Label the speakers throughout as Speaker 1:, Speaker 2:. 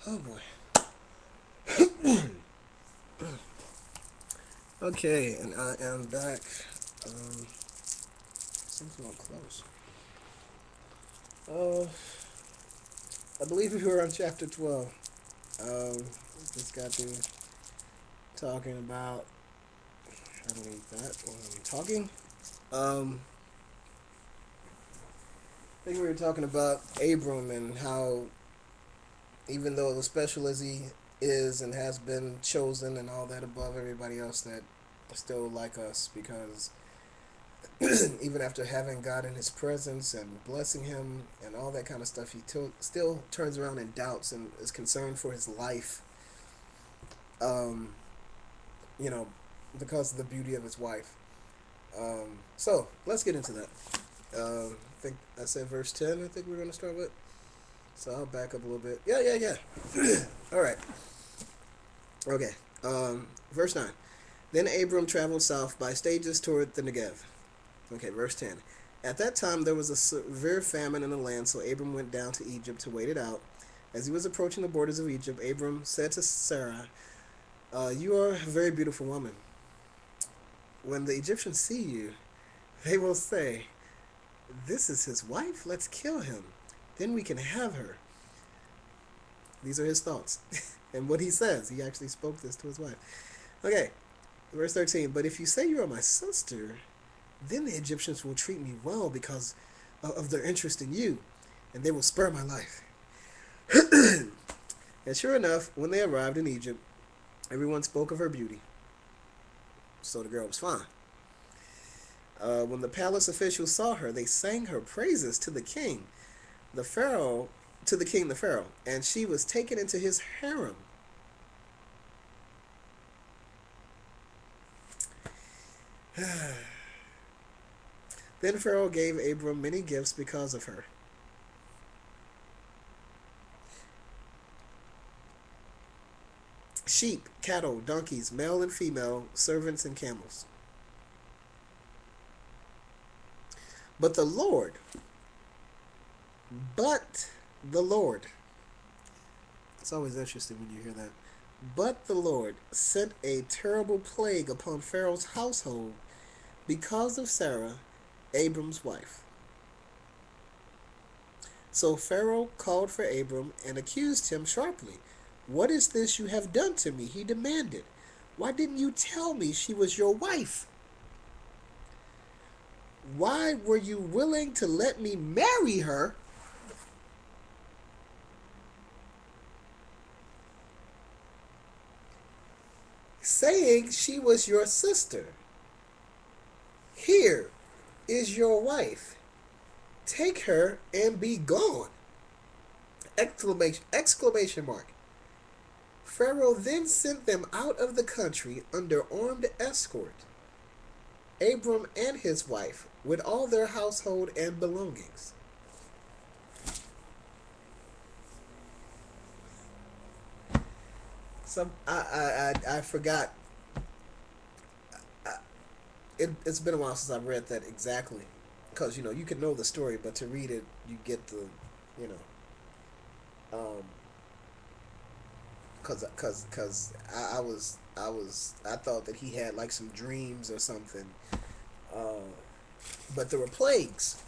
Speaker 1: Oh boy. Okay, and I am back. Something not close. Uh, I believe we were on chapter 12. Just got to talking about. I don't need that while I'm talking. Um, I think we were talking about Abram and how, even though as special as he is and has been chosen and all that above everybody else, that are still like us because even after having God in his presence and blessing him and all that kind of stuff, he still turns around and doubts and is concerned for his life, um, you know, because of the beauty of his wife. So let's get into that. I think I said verse 10, I think we're going to start with. So I'll back up a little bit. Yeah. All right. Okay. Verse 9. Then Abram traveled south by stages toward the Negev. Okay, verse 10. At that time there was a severe famine in the land, so Abram went down to Egypt to wait it out. As he was approaching the borders of Egypt, Abram said to Sarah, You are a very beautiful woman. When the Egyptians see you, they will say, This is his wife? Let's kill him. Then we can have her. These are his thoughts. And what he says, he actually spoke this to his wife. Okay, verse 13. But if you say you are my sister, then the Egyptians will treat me well because of their interest in you, and they will spare my life. And sure enough, when they arrived in Egypt, everyone spoke of her beauty, so the girl was fine. When the palace officials saw her, they sang her praises to the king, the pharaoh, the pharaoh, and she was taken into his harem. Then Pharaoh gave Abram many gifts because of her. Sheep, cattle, donkeys, male and female, servants and camels. But the Lord, but the Lord, it's always interesting when you hear that. But the Lord sent a terrible plague upon Pharaoh's household because of Sarah, Abram's wife. So Pharaoh called for Abram and accused him sharply. What is this you have done to me? He demanded. Why didn't you tell me she was your wife? Why were you willing to let me marry her saying she was your sister? Here is your wife. Take her and be gone. Exclamation mark. Pharaoh then sent them out of the country under armed escort. Abram and his wife with all their household and belongings. I forgot. I, it's been a while since I've read that exactly, because you can know the story, but to read it, you get the, you know, cause I thought that he had like some dreams or something, uh, but there were plagues.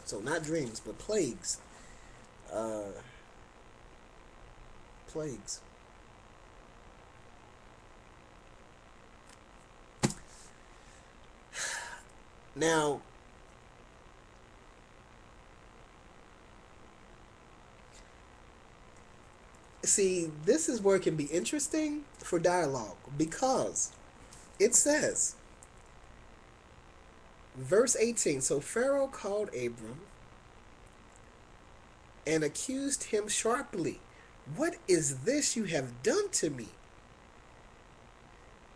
Speaker 1: So not dreams, but plagues, uh, plagues. Now, see, this is where it can be interesting for dialogue because it says, verse 18. So Pharaoh called Abram and accused him sharply. What is this you have done to me?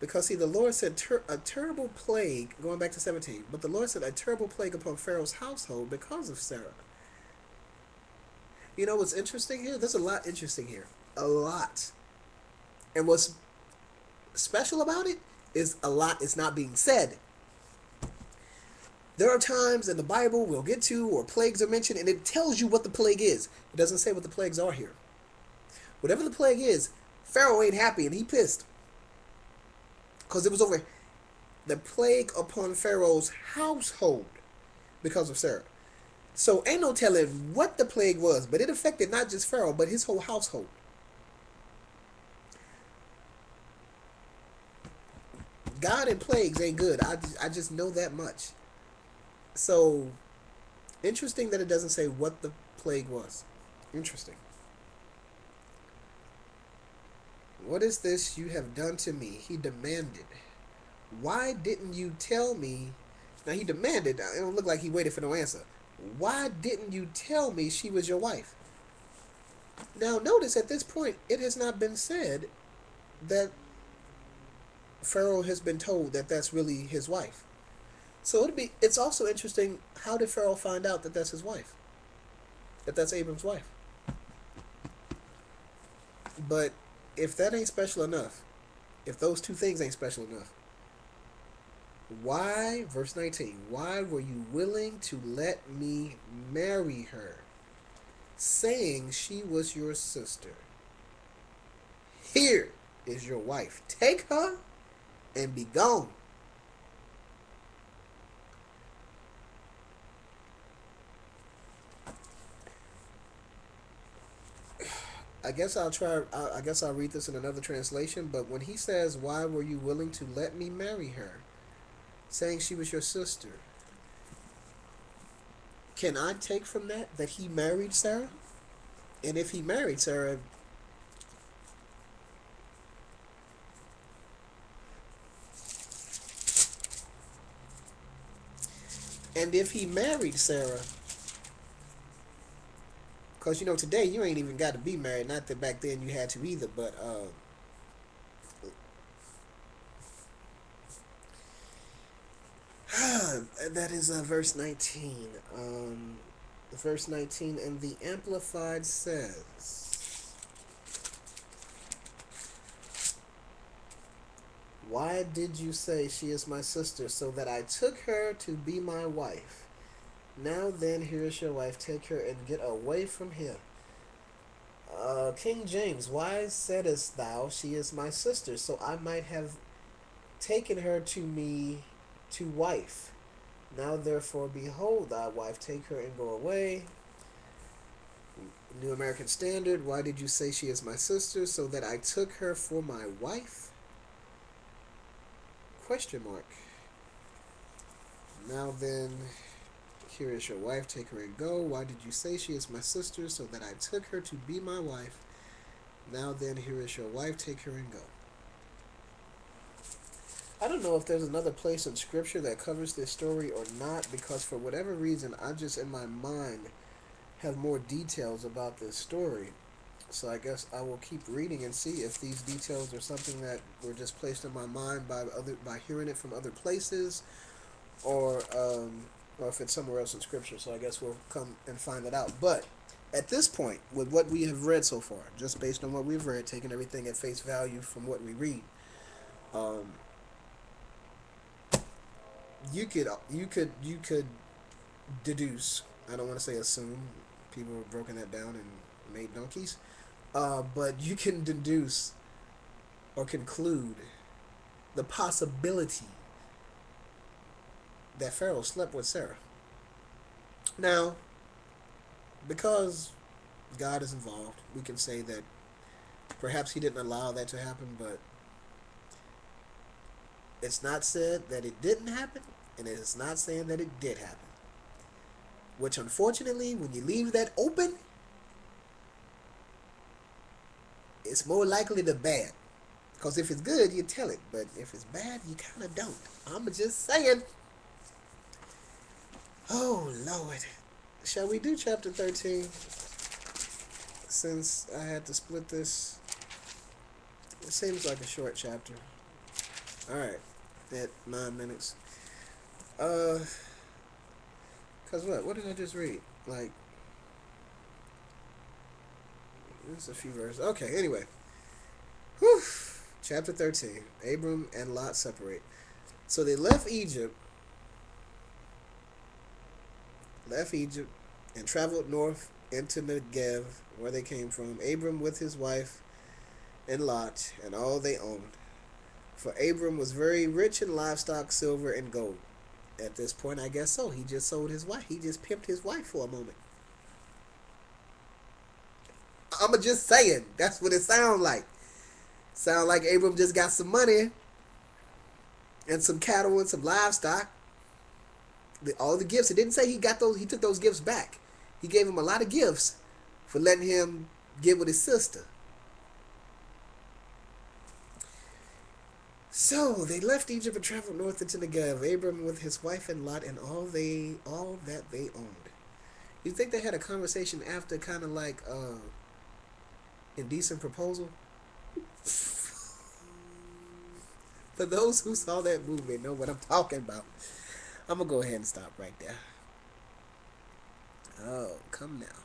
Speaker 1: Because, see, the Lord said a terrible plague, going back to 17, but the Lord said a terrible plague upon Pharaoh's household because of Sarah. You know what's interesting here? There's a lot interesting here. A lot. And what's special about it is a lot is not being said. There are times in the Bible we'll get to, or plagues are mentioned, and it tells you what the plague is. It doesn't say what the plagues are here. Whatever the plague is, Pharaoh ain't happy and he pissed. Because it was over the plague upon Pharaoh's household because of Sarah. So ain't no telling what the plague was, but it affected not just Pharaoh, but his whole household. God and plagues ain't good. I just know that much. So interesting that it doesn't say what the plague was. Interesting. What is this you have done to me? He demanded. Why didn't you tell me? Now he demanded. It don't look like he waited for no answer. Why didn't you tell me she was your wife? Now notice at this point it has not been said that Pharaoh has been told that that's really his wife. So it's also interesting, how did Pharaoh find out that that's his wife? That that's Abram's wife? But if that ain't special enough, if those two things ain't special enough, why, verse 19, why were you willing to let me marry her, saying she was your sister? Here is your wife. Take her and be gone. I guess I'll try. I guess I'll read this in another translation. But when he says, "Why were you willing to let me marry her, saying she was your sister?" Can I take from that he married Sarah? And if he married Sarah, and if he married Sarah, because today you ain't even got to be married. Not that back then you had to either, but that is verse 19. Verse 19, and the Amplified says, "Why did you say she is my sister, so that I took her to be my wife? Now then, here is your wife. Take her and get away from here." King James, why saidest thou, she is my sister, so I might have taken her to me to wife? Now therefore, behold thy wife, take her and go away. New American Standard, why did you say she is my sister, so that I took her for my wife? Question mark. Now then, here is your wife, take her and go. Why did you say she is my sister, so that I took her to be my wife? Now then, here is your wife, take her and go. I don't know if there's another place in Scripture that covers this story or not, because for whatever reason, I just in my mind have more details about this story. So I guess I will keep reading and see if these details are something that were just placed in my mind by hearing it from other places, or if it's somewhere else in Scripture. So I guess we'll come and find that out. But at this point, with what we have read so far, just based on what we've read, taking everything at face value from what we read, um, you could deduce. I don't want to say assume. People have broken that down and made donkeys. But you can deduce or conclude the possibility that Pharaoh slept with Sarah. Now, because God is involved, we can say that perhaps he didn't allow that to happen, but it's not said that it didn't happen, and it is not saying that it did happen. Which, unfortunately, when you leave that open, it's more likely to bad. Because if it's good, you tell it. But if it's bad, you kind of don't. I'm just saying. Oh, Lord. Shall we do chapter 13? Since I had to split this. It seems like a short chapter. Alright. At 9 minutes. Because what? What did I just read? Like, there's a few verses. Okay, anyway. Whew. Chapter 13. Abram and Lot separate. So they left Egypt left Egypt and traveled north into Negev, where they came from. Abram with his wife and Lot and all they owned. For Abram was very rich in livestock, silver, and gold. At this point, I guess so. He just sold his wife. He just pimped his wife for a moment. I'ma just saying. That's what it sounds like. Sound like Abram just got some money and some cattle and some livestock. All the gifts. It didn't say he got those. He took those gifts back. He gave him a lot of gifts for letting him get with his sister. So they left Egypt and traveled north into Negev. Abram with his wife and Lot and all that they owned. You think they had a conversation after, kind of like Indecent Proposal? For those who saw that movie know what I'm talking about. I'm gonna go ahead and stop right there. Oh, come now.